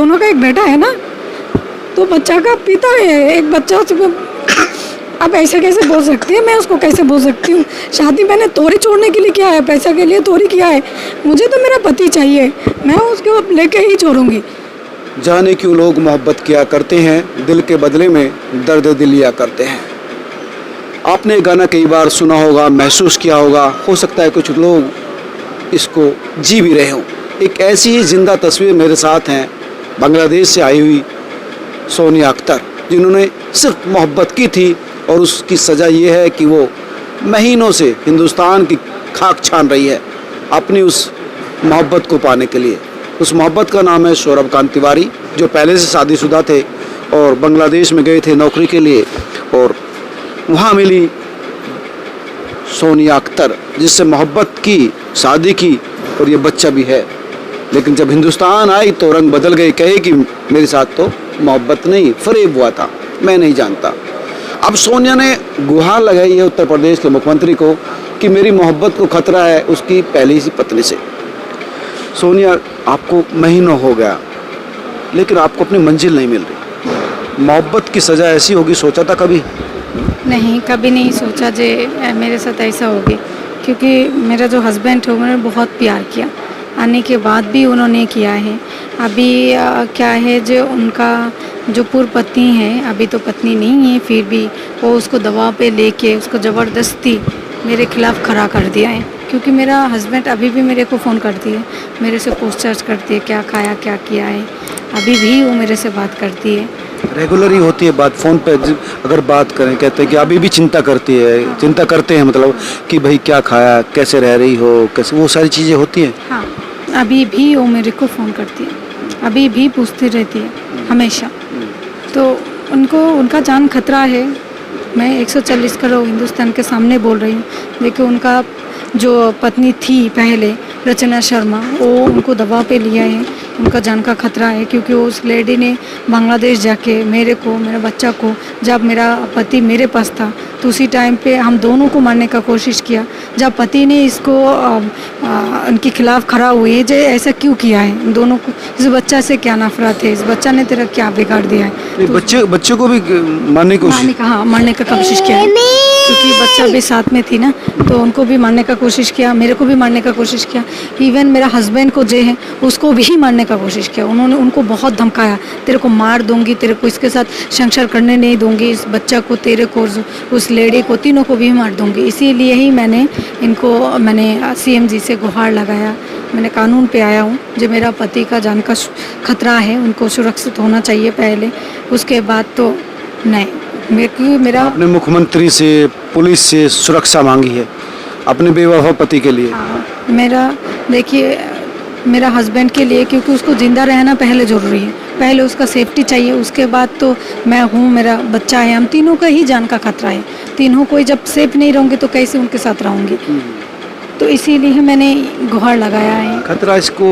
दोनों का एक बेटा है ना, तो बच्चा का पिता है, एक बच्चा अब ऐसे कैसे बोल सकती है, मैं उसको कैसे बोल सकती हूँ। शादी मैंने तोरी छोड़ने के लिए किया है, पैसा के लिए तोरी किया है, मुझे तो मेरा पति चाहिए, मैं उसको लेके ही छोड़ूंगी। जाने क्यों लोग मोहब्बत किया करते हैं, दिल के बदले में दर्द दिल लिया करते हैं। आपने गाना कई बार सुना होगा, महसूस किया होगा, हो सकता है कुछ लोग इसको जी भी रहे हों। एक ऐसी ही जिंदा तस्वीर मेरे साथ हैं, बांग्लादेश से आई हुई सोनिया अख्तर, जिन्होंने सिर्फ मोहब्बत की थी और उसकी सज़ा ये है कि वो महीनों से हिंदुस्तान की खाक छान रही है अपनी उस मोहब्बत को पाने के लिए। उस मोहब्बत का नाम है सौरभ कांत तिवारी, जो पहले से शादीशुदा थे और बांग्लादेश में गए थे नौकरी के लिए, और वहाँ मिली सोनिया अख्तर, जिससे मोहब्बत की, शादी की और ये बच्चा भी है। लेकिन जब हिंदुस्तान आई तो रंग बदल गए, कहे कि मेरे साथ तो मोहब्बत नहीं, फरेब हुआ था, मैं नहीं जानता। अब सोनिया ने गुहार लगाई है उत्तर प्रदेश के मुख्यमंत्री को कि मेरी मोहब्बत को खतरा है उसकी पहली सी पत्नी से। सोनिया, आपको महीनों हो गया लेकिन आपको अपनी मंजिल नहीं मिल रही, मोहब्बत की सज़ा ऐसी होगी, सोचा था कभी? नहीं, कभी नहीं सोचा जे मेरे साथ ऐसा होगी, क्योंकि मेरा जो हस्बैंड है उन्होंने बहुत प्यार किया, आने के बाद भी उन्होंने किया है। अभी क्या है, जो उनका जो पूर्व पत्नी है, अभी तो पत्नी नहीं है, फिर भी वो उसको दबाव पे लेके उसको ज़बरदस्ती मेरे खिलाफ़ खड़ा कर दिया है। क्योंकि मेरा हस्बैंड अभी भी मेरे को फ़ोन करती है, मेरे से पूछताछ करती है क्या खाया क्या किया है, अभी भी वो मेरे से बात करती है। रेगुलर ही होती है बात फ़ोन पे, अगर बात करें कहते हैं कि अभी भी चिंता करती है, चिंता करते हैं मतलब कि भाई क्या खाया, कैसे रह रही हो, कैसे, वो सारी चीज़ें होती हैं। हाँ, अभी भी वो मेरे को फ़ोन करती है, अभी भी पूछती रहती है हमेशा। तो उनको उनका जान खतरा है, मैं 140 करोड़ हिंदुस्तान के सामने बोल रही हूँ। देखिए, उनका जो पत्नी थी पहले, रचना शर्मा, वो उनको दबाव पे लिया है, उनका जान का खतरा है, क्योंकि उस लेडी ने बांग्लादेश जाके मेरे को, मेरे बच्चा को, जब मेरा पति मेरे पास था तो उसी टाइम पे हम दोनों को मारने का कोशिश किया। जब पति ने इसको उनके खिलाफ़ खड़ा हुए, जो ऐसा क्यों किया है, दोनों को, इस बच्चा से क्या नफरत है, इस बच्चा ने तेरा क्या बिगाड़ दिया है, तो बच्चे को भी मारने की कोशिश, हाँ, मारने का कोशिश किया है, क्योंकि बच्चा भी साथ में थी ना, तो उनको भी मारने का कोशिश किया, मेरे को भी मारने का कोशिश किया, इवन मेरा हस्बैंड को जो है उसको भी मारने का कोशिश किया। उन्होंने उनको बहुत धमकाया, तेरे को मार दूंगी, तेरे को इसके साथ संसार करने नहीं दूंगी, इस बच्चा को, तेरे को, उस लेडी को, तीनों को भी मार दूंगी। इसीलिए ही मैंने सीएम जी से गुहार लगाया, मैंने कानून पे आया हूँ, जो मेरा पति का जान का खतरा है, उनको सुरक्षित होना चाहिए पहले, उसके बाद तो नहीं। मेरा आपने मुख्यमंत्री से, पुलिस से सुरक्षा मांगी है अपने बेवफा पति के लिए? हाँ, देखिए, मेरा हस्बैंड के लिए, क्योंकि उसको ज़िंदा रहना पहले ज़रूरी है, पहले उसका सेफ्टी चाहिए, उसके बाद तो मैं हूँ, मेरा बच्चा है, हम तीनों का ही जान का खतरा है। तीनों को जब सेफ नहीं रहूँगी तो कैसे उनके साथ रहूँगी, तो इसीलिए मैंने गुहार लगाया है। खतरा इसको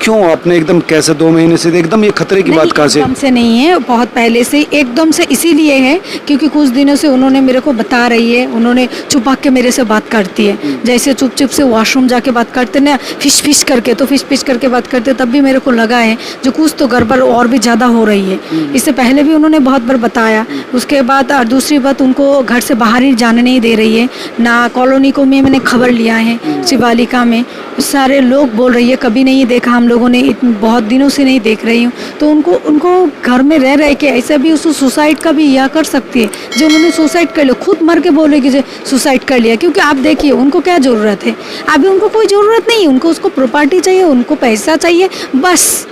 क्यों आपने एकदम, कैसे 2 महीने से एकदम ये खतरे की बात कहाँ से? एकदम से नहीं है, बहुत पहले से एकदम से इसीलिए है क्योंकि कुछ दिनों से उन्होंने मेरे को बता रही है, उन्होंने छुपा के मेरे से बात करती है, जैसे चुप चुप से वॉशरूम जाके बात करते ना, फिश करके, तो फिश करके बात करते, तब भी मेरे को लगा है जो कुछ तो गड़बड़ और भी ज़्यादा हो रही है। इससे पहले भी उन्होंने बहुत बार बताया। उसके बाद और दूसरी बात, उनको घर से बाहर ही जाने नहीं दे रही है ना, कॉलोनी को मैंने खबर लिया है, शिवालिका में सारे लोग बोल रही है, कभी नहीं देखा हम लोगों ने, बहुत दिनों से नहीं देख रही हूँ। तो उनको घर में रह के ऐसा भी उसको सुसाइड का भी यह कर सकती है, जो उन्होंने सुसाइड कर लिया, खुद मर के बोल रही कि सुसाइड कर लिया। क्योंकि आप देखिए, उनको क्या ज़रूरत है, अभी उनको कोई ज़रूरत नहीं है, उनको उसको प्रॉपर्टी चाहिए, उनको पैसा चाहिए बस,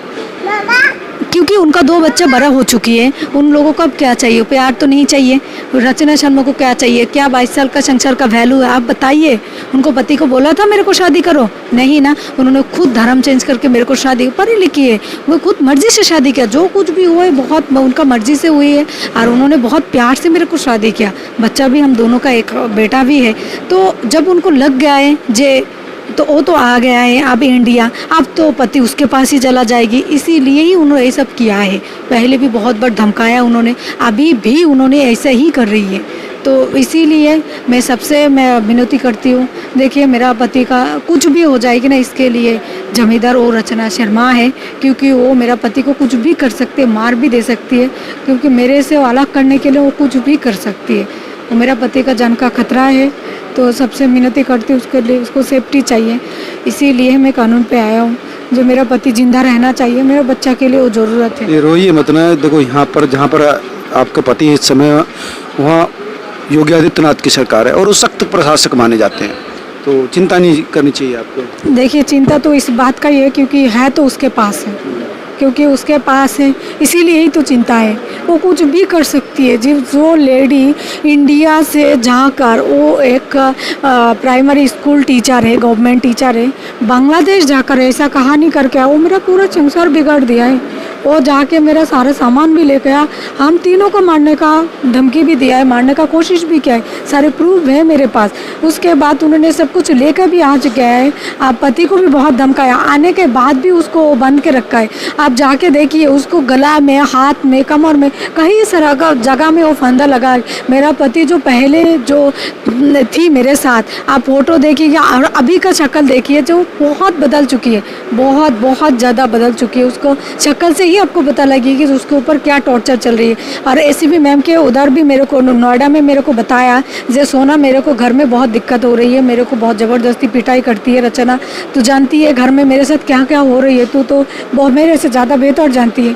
क्योंकि उनका 2 बच्चा बड़ा हो चुकी है, उन लोगों को अब क्या चाहिए, प्यार तो नहीं चाहिए। रचना शर्मा को क्या चाहिए, क्या 22 साल का संसार का वैल्यू है, आप बताइए। उनको पति को बोला था मेरे को शादी करो, नहीं ना, उन्होंने खुद धर्म चेंज करके मेरे को शादी, पढ़ी लिखी है, वो खुद मर्जी से शादी किया, जो कुछ भी हुआ है बहुत उनका मर्जी से हुई है, और उन्होंने बहुत प्यार से मेरे को शादी किया, बच्चा भी हम दोनों का, एक बेटा भी है। तो जब उनको लग गया है तो वो तो आ गया है अब इंडिया, अब तो पति उसके पास ही चला जाएगी, इसीलिए ही उन्होंने ये सब किया है। पहले भी बहुत बार धमकाया उन्होंने, अभी भी उन्होंने ऐसा ही कर रही है। तो इसीलिए मैं विनती करती हूँ, देखिए मेरा पति का कुछ भी हो जाएगी ना, इसके लिए जमींदार और रचना शर्मा है, क्योंकि वो मेरा पति को कुछ भी कर सकती है, मार भी दे सकती है, क्योंकि मेरे से अलग करने के लिए वो कुछ भी कर सकती है। वो मेरा पति का जान का खतरा है, तो सबसे विनती करती हूँ उसके लिए, उसको सेफ्टी चाहिए, इसीलिए मैं कानून पे आया हूँ। जो मेरा पति जिंदा रहना चाहिए, मेरा बच्चा के लिए वो ज़रूरत है। ये रोइए मत ना, देखो यहाँ पर जहाँ पर आपके पति इस समय, वहाँ योगी आदित्यनाथ की सरकार है और वो सख्त प्रशासक माने जाते हैं, तो चिंता नहीं करनी चाहिए आपको। देखिए चिंता तो इस बात का ही है, क्योंकि है तो उसके पास है, क्योंकि उसके पास है, इसीलिए ही तो चिंता है। वो कुछ भी कर सकती है। जो लेडी इंडिया से जाकर, वो एक प्राइमरी स्कूल टीचर है, गवर्नमेंट टीचर है, बांग्लादेश जाकर ऐसा कहानी करके वो मेरा पूरा संसार बिगाड़ दिया है। वो जाके मेरा सारा सामान भी लेके आया, हम तीनों को मारने का धमकी भी दिया है, मारने का कोशिश भी किया है, सारे प्रूफ है मेरे पास। उसके बाद उन्होंने सब कुछ लेकर भी आज गया है। आप पति को भी बहुत धमकाया, आने के बाद भी उसको बंद के रखा है। आप जाके देखिए, उसको गला में, हाथ में, कमर में, कहीं सारा जगह में वो फंदा लगा है। मेरा पति जो पहले जो थी मेरे साथ, आप फोटो देखिए और अभी का शक्ल देखिए, जो बहुत बदल चुकी है, बहुत बहुत ज़्यादा बदल चुकी है। उसको शक्ल से ही आपको पता लगेगी कि उसके ऊपर क्या टॉर्चर चल रही है। और एसीपी मैम के उधर भी मेरे को नोएडा में मेरे को बताया, जे सोना मेरे को घर में बहुत दिक्कत हो रही है, मेरे को बहुत ज़बरदस्ती पिटाई करती है रचना, तू जानती है घर में मेरे साथ क्या क्या हो रही है, तू तो बहुत मेरे से ज़्यादा बेहतर जानती है,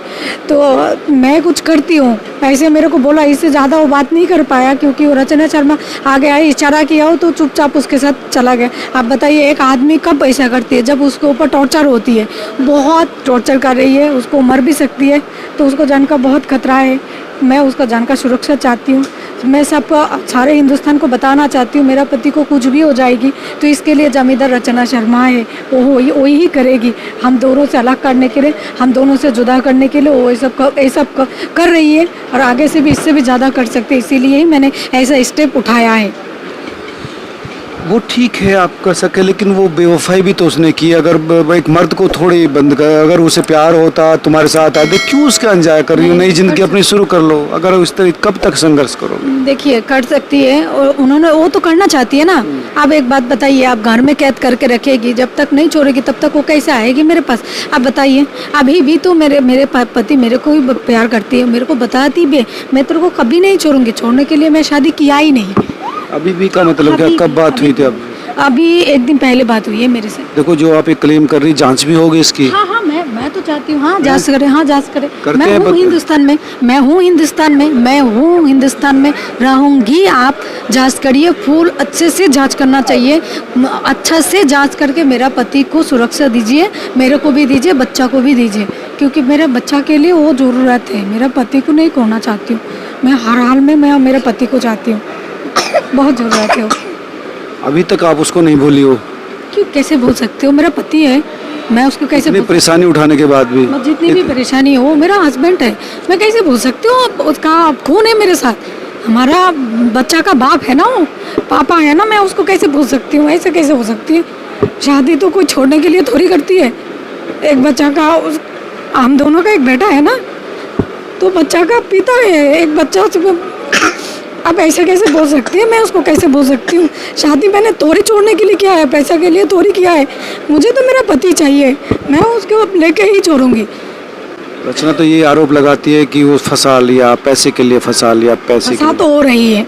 तो मैं कुछ करती हूँ। ऐसे मेरे को बोला, इससे ज़्यादा वो बात नहीं कर पाया, क्योंकि वो रचना शर्मा आगे आई, इशारा किया हो तो चुपचाप उसके साथ चला गया। आप बताइए, एक आदमी कब ऐसा करती है? जब उसके ऊपर टॉर्चर होती है, बहुत टॉर्चर कर रही है, उसको मर भी सकती है, तो उसको जान का बहुत खतरा है। मैं उसका जान का सुरक्षा चाहती हूँ। मैं सबको, सारे हिंदुस्तान को बताना चाहती हूँ, मेरा पति को कुछ भी हो जाएगी तो इसके लिए जमींदार रचना शर्मा है, वो ही करेगी। हम दोनों से अलग करने के लिए, हम दोनों से जुदा करने के लिए वो ये सब कर रही है, और आगे से भी इससे भी ज़्यादा कर सकते हैं, इसीलिए ही मैंने ऐसा स्टेप उठाया है। वो ठीक है आप कर सके, लेकिन वो बेवफाई भी तो उसने की। अगर एक मर्द को थोड़ी बंद कर, अगर उसे प्यार होता, तुम्हारे साथ आते, क्यों उसका अनजाया कर रही हो? नई जिंदगी अपनी शुरू कर लो। अगर उस तरह कब तक संघर्ष करोगे? देखिए कर सकती है, और उन्होंने वो तो करना चाहती है ना। आप एक बात बताइए, आप घर में कैद करके रखेगी, जब तक नहीं छोड़ेगी तब तक वो कैसे आएगी मेरे पास? आप बताइए। अभी भी तो मेरे पति मेरे को ही प्यार करती है, मेरे को बताती भी है, मैं तेरे को कभी नहीं छोड़ूंगी, छोड़ने के लिए मैं शादी किया ही नहीं। अभी भी का मतलब क्या? कब बात हुई थी? अभी एक दिन पहले बात हुई है मेरे से। देखो, जो आप एक क्लेम कर रही, जांच भी होगी इसकी। हाँ, मैं तो चाहती हूँ, हाँ जांच करे, हाँ जांच करे। करते मैं हैं हूँ हिंदुस्तान में, मैं हूँ हिंदुस्तान में रहूँगी। आप जांच करिए, फुल अच्छे से जांच करना चाहिए, अच्छा से जांच करके मेरा पति को सुरक्षा दीजिए, मेरे को भी दीजिए, बच्चा को भी दीजिए, क्योंकि मेरे बच्चा के लिए वो ज़रूरत है। मेरा पति को नहीं खोना चाहती हूँ मैं, हर हाल में मैं मेरे पति को चाहती हूँ, बहुत ज़रूरत है वो। अभी तक आप उसको नहीं भूली हो? क्यों, कैसे भूल सकते हो? मेरा पति है, मैं उसको कैसे इतनी परेशानी उठाने के बाद भी? जितनी भी परेशानी हो, मेरा हस्बैंड है, मैं कैसे भूल सकती हूँ? उसका खून है मेरे साथ, हमारा बच्चा का बाप है ना, वो पापा है ना, मैं उसको कैसे भूल सकती हूँ? ऐसे कैसे हो सकती है? शादी तो कोई छोड़ने के लिए थोड़ी करती है। एक बच्चा का, हम दोनों का एक बेटा है ना, तो बच्चा का पिता है, एक बच्चा। अब ऐसे कैसे बोल सकती है? मैं उसको कैसे बोल सकती हूँ? शादी मैंने तोरी छोड़ने के लिए किया है, पैसा के लिए तोरी किया है, मुझे तो मेरा पति चाहिए, मैं उसको लेके ही छोड़ूंगी। रचना तो ये आरोप लगाती है कि वो फंसा लिया, पैसे के लिए फंसा लिया, पैसे फंसा तो हो रही है,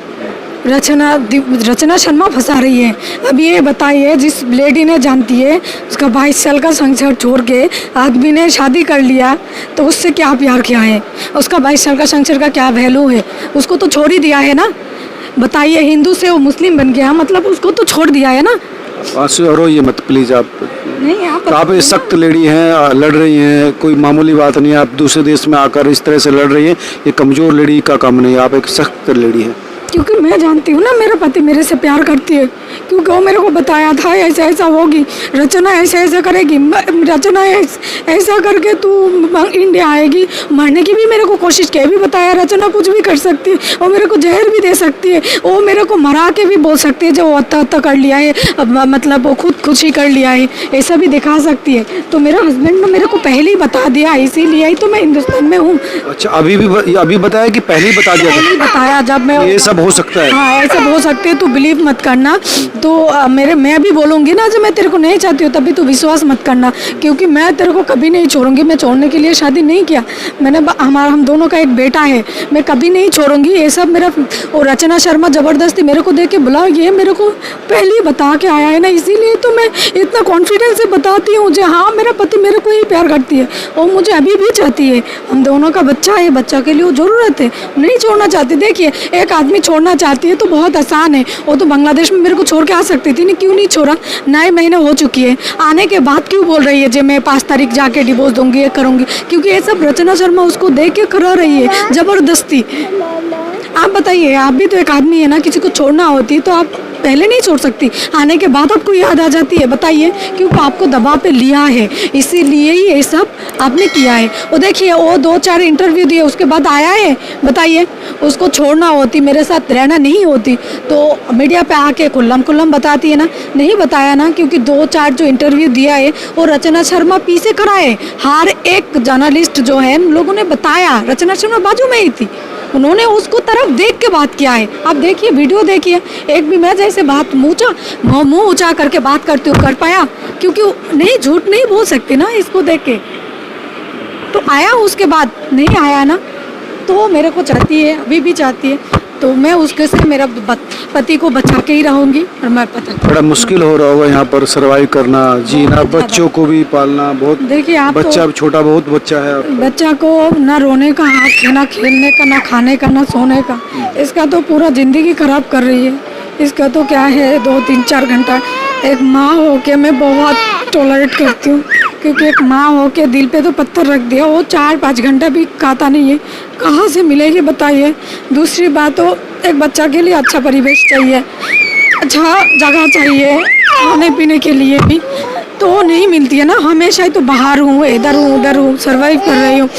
रचना शर्मा फंसा रही है। अब ये बताइए, जिस लेडी ने जानती है, उसका 22 साल का संसार छोड़ के आदमी ने शादी कर लिया, तो उससे क्या प्यार किया है? उसका 22 साल का संसार का क्या वैल्यू है? उसको तो छोड़ ही दिया है ना। बताइए, हिंदू से वो मुस्लिम बन गया, मतलब उसको तो छोड़ दिया है ना। रो ये मत प्लीज आप। नहीं, आप एक सख्त लेडी हैं, लड़ रही हैं, कोई मामूली बात नहीं है। आप दूसरे देश में आकर इस तरह से लड़ रही हैं, ये कमज़ोर लेडी का काम नहीं है, आप एक सख्त लेडी हैं। क्योंकि मैं जानती हूँ ना, मेरा पति मेरे से प्यार करती है, क्योंकि वो मेरे को बताया था ऐसा ऐसा होगी, रचना ऐसा ऐसा करेगी, रचना ऐसा करके तू इंडिया आएगी, मरने की भी मेरे को कोशिश की, भी बताया रचना कुछ भी कर सकती है, वो मेरे को जहर भी दे सकती है, वो मेरे को मरा के भी बोल सकती है जो वो अत्ता कर लिया है, मतलब वो खुद ही कर लिया है, ऐसा भी दिखा सकती है। तो मेरा हस्बैंड ने मेरे को पहले ही बता दिया, इसीलिए ही तो मैं हिंदुस्तान में हूँ। अच्छा, अभी बताया कि पहले ही बता दिया था? पहले ही बताया जब मैं, ये सब हो सकता है? हाँ ऐसा हो सकते है, तू बिलीव मत करना। तो मैं भी बोलूँगी ना, जब मैं तेरे को नहीं चाहती हूँ तभी तू विश्वास मत करना, क्योंकि मैं तेरे को कभी नहीं छोड़ूंगी। मैं छोड़ने के लिए शादी नहीं किया, मैंने हम दोनों का एक बेटा है, मैं कभी नहीं छोड़ूंगी। ये सब मेरा, और रचना शर्मा ज़बरदस्ती मेरे को देख के बुलाओ, ये मेरे को पहले ही बता के आया है ना, इसीलिए तो मैं इतना कॉन्फिडेंस से बताती हूँ जो हाँ मेरा पति मेरे को ही प्यार करती है और मुझे अभी भी चाहती है। हम दोनों का बच्चा है, बच्चा के लिए वो ज़रूरत है, नहीं छोड़ना चाहती। देखिए एक आदमी छोड़ना चाहती है तो बहुत आसान है, वो तो बांग्लादेश में मेरे को छोड़ के आ सकती थी, नहीं क्यों नहीं छोड़ा? 9 महीने हो चुकी है, आने के बाद क्यों बोल रही है जो मैं 5 तारीख जाके डिवोर्स दूंगी, ये करूँगी? क्योंकि ये सब रचना शर्मा उसको देख के करा रही है ज़बरदस्ती। आप बताइए, आप भी तो एक आदमी है ना, किसी को छोड़ना होती तो आप पहले नहीं छोड़ सकती, आने के बाद आपको याद आ जाती है? बताइए, क्योंकि आपको दबाव पे लिया है, इसीलिए ही ये सब आपने किया है। वो देखिए वो 2-4 इंटरव्यू दिए, उसके बाद आया है। बताइए, उसको छोड़ना होती, मेरे साथ रहना नहीं होती तो मीडिया पे आके खुल्लम बताती है ना, नहीं बताया ना, क्योंकि 2-4 जो इंटरव्यू दिया है वो रचना शर्मा पीछे कराए। हर एक जर्नलिस्ट जो है लोगों ने बताया, रचना शर्मा बाजू में ही थी, उन्होंने उसको तरफ देख के बात किया है। आप देखिए, वीडियो देखिए, एक भी मैं जैसे बात मुँह ऊंचा करके बात करती हूँ कर पाया, क्योंकि नहीं, झूठ नहीं बोल सकती ना इसको देख के। तो आया उसके बाद नहीं आया ना, तो वो मेरे को चाहती है, अभी भी चाहती है, तो मैं उसके से मेरा पति को बचा के ही रहूँगी। और मैं पता बड़ा मुश्किल हो रहा होगा यहाँ पर सर्वाइव करना, जीना, बच्चों को भी पालना। बहुत देखिए आप बच्चा तो, छोटा बहुत बच्चा है आपका। बच्चा को ना रोने का हक है, ना खेलने का, ना खाने का, ना सोने का। इसका तो पूरा ज़िंदगी खराब कर रही है। इसका तो क्या है, 2-3-4 घंटा एक माँ होके मैं बहुत टॉलरेट करती हूँ, क्योंकि एक माँ होके दिल पे तो पत्थर रख दिया। वो 4-5 घंटा भी खाता नहीं है, कहाँ से मिलेगी बताइए? दूसरी बात, तो एक बच्चा के लिए अच्छा परिवेश चाहिए, अच्छा जगह चाहिए, खाने पीने के लिए भी तो नहीं मिलती है ना। हमेशा ही तो बाहर हूँ, इधर हूँ उधर हूँ, सर्वाइव कर रही हूँ,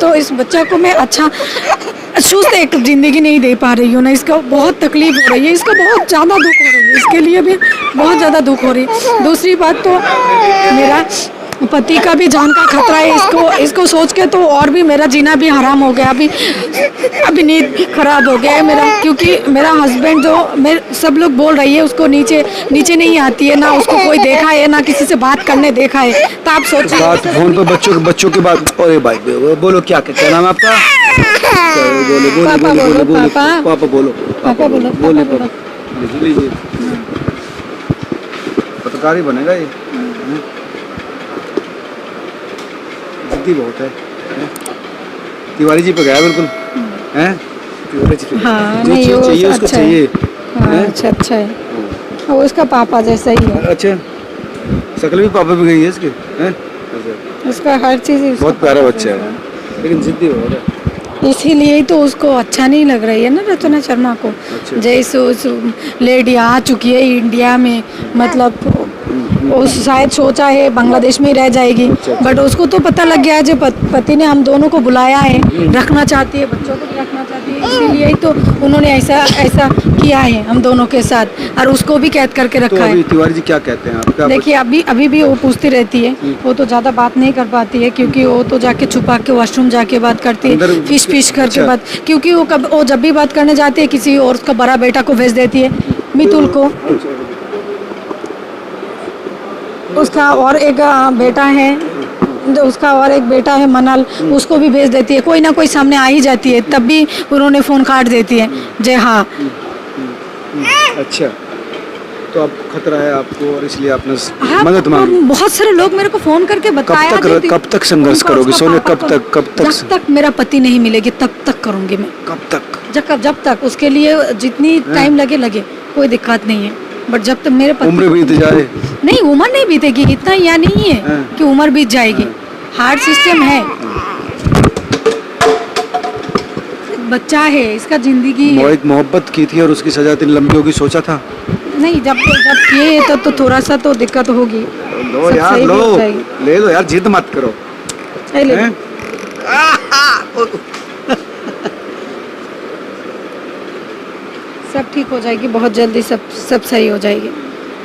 तो इस बच्चा को मैं अच्छा सुस्त एक ज़िंदगी नहीं दे पा रही हूँ ना। इसका बहुत तकलीफ हो रही है, इसका बहुत ज़्यादा दुख हो रही है, इसके लिए भी बहुत ज़्यादा दुख हो रही है। दूसरी बात तो मेरा पति का भी जान का खतरा है, इसको सोच के तो और भी मेरा जीना भी हराम हो गया। अभी नींद खराब हो गया है मेरा, क्योंकि मेरा हस्बैंड जो सब लोग बोल रही है उसको नीचे नहीं आती है ना, उसको कोई देखा है ना किसी से बात करने देखा है। तो आप सोचिए, बात फोन पर बच्चों की बात। अरे भाई बोलो, क्या नाम है आपका? पापा बोलो। लीजिए, पत्रकार ही बनेगा ये। जिद्दी बहुत है। तिवारी जी पे गया बिल्कुल, हैं? तिवारी जी पे हाँ, जो नहीं, चीज़ वो चाहिए उसको अच्छा है। चाहिए। हाँ, अच्छा है, वो उसका पापा जैसा ही है। अच्छा, शक्ल भी पापा भी गई है इसकी, हैं? अच्छा, उसका हर चीज़ ही बहुत प्यारा बच्चा है, लेकिन जिद्दी बहुत है। इसीलिए ही तो उसको अच्छा नहीं लग रही है ना रचना शर्मा को। अच्छा। जैसे उस लेडी आ चुकी है इंडिया में, मतलब वो शायद सोचा है बांग्लादेश में ही रह जाएगी, बट उसको तो पता लग गया है जो पति ने हम दोनों को बुलाया है, रखना चाहती है, बच्चों को भी रखना चाहती है, इसीलिए ही तो उन्होंने ऐसा किया है हम दोनों के साथ, और उसको भी कैद करके तो रखा है। अभी तिवारी जी क्या कहते हैं आपका? देखिए अभी भी वो पूछती रहती है, वो तो ज़्यादा बात नहीं कर पाती है, क्योंकि वो तो जाके छुपा के वॉशरूम जाके बात करती है, फिश करके बात, क्योंकि वो जब भी बात करने जाती है किसी और उसका बड़ा बेटा को भेज देती है, मितुल को, उसका और एक बेटा है, उसका और एक बेटा है मनल, उसको भी भेज देती है, कोई ना कोई सामने आ ही जाती है, तब भी उन्होंने फ़ोन काट देती है जे हाँ। अच्छा, तो अब खतरा है आपको और इसलिए आपने हाँ, मदद मांगी। बहुत सारे लोग मेरे को फ़ोन करके बताया देती हूँ। कब तक संघर्ष उनका, करोगी उसका सोने? पापा कब तक? जब तक मेरा पति नहीं मिलेगी तब तक करूँगी मैं। कब तक? जब तक उसके लिए जितनी टाइम लगे कोई दिक्कत नहीं है, बट जब तक मेरे पति उम्र बीत जाए। नहीं, उम्र नहीं बीतेगी, इतना या नहीं है कि उम्र बीत जाएगी, हार्ड सिस्टम है, बच्चा है, इसका जिंदगी है। मोहब्बत की थी और उसकी सजा इतनी लंबी होगी, सोचा था? नहीं, जब जब किए तब तो थोड़ा सा तो दिक्कत होगी। लो सब यार, सही भी लो हो जाएगी। ले लो यार, जिद मत करो। ये ले लो। हैं? सब ठीक हो जाएगी, बहुत जल्दी सब सही हो जाएगी।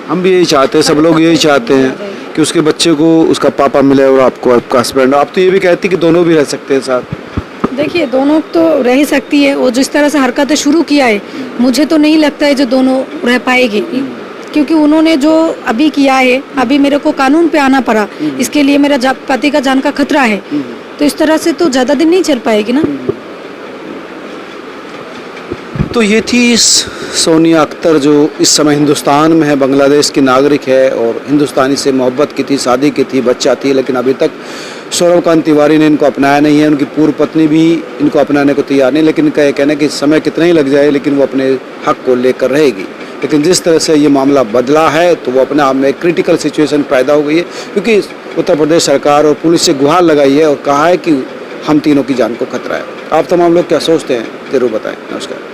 हम भी यही चाहते हैं, सब लोग यही चाहते हैं कि उसके बच्चे को उसका पापा मिले और आपको आपका हस्बैंड। आप तो ये भी कहती कि दोनों भी रह सकते हैं साथ। देखिए, दोनों तो रह ही सकती है। वो जिस तरह से हरकतें शुरू किया है, मुझे तो नहीं लगता है जो दोनों रह पाएगी, क्योंकि उन्होंने जो अभी किया है, अभी मेरे को कानून पे आना पड़ा, इसके लिए मेरा पति का जान का खतरा है। तो इस तरह से तो ज़्यादा दिन नहीं चल पाएगी ना। तो ये थी सोनिया अख्तर, जो इस समय हिंदुस्तान में है, बांग्लादेश की नागरिक है और हिंदुस्तानी से मोहब्बत की थी, शादी की थी, बच्चा थी, लेकिन अभी तक सौरभ तिवारी ने इनको अपनाया नहीं है। उनकी पूर्व पत्नी भी इनको अपनाने को तैयार नहीं, लेकिन इनका ये कहना है कि समय कितना ही लग जाए लेकिन वो अपने हक को लेकर रहेगी। लेकिन जिस तरह से ये मामला बदला है तो वो अपने आप में एक क्रिटिकल सिचुएशन पैदा हो गई है, क्योंकि उत्तर प्रदेश सरकार और पुलिस से गुहार लगाई है और कहा है कि हम तीनों की जान को खतरा है। आप तमाम लोग क्या सोचते हैं, ज़रूर बताएं। नमस्कार।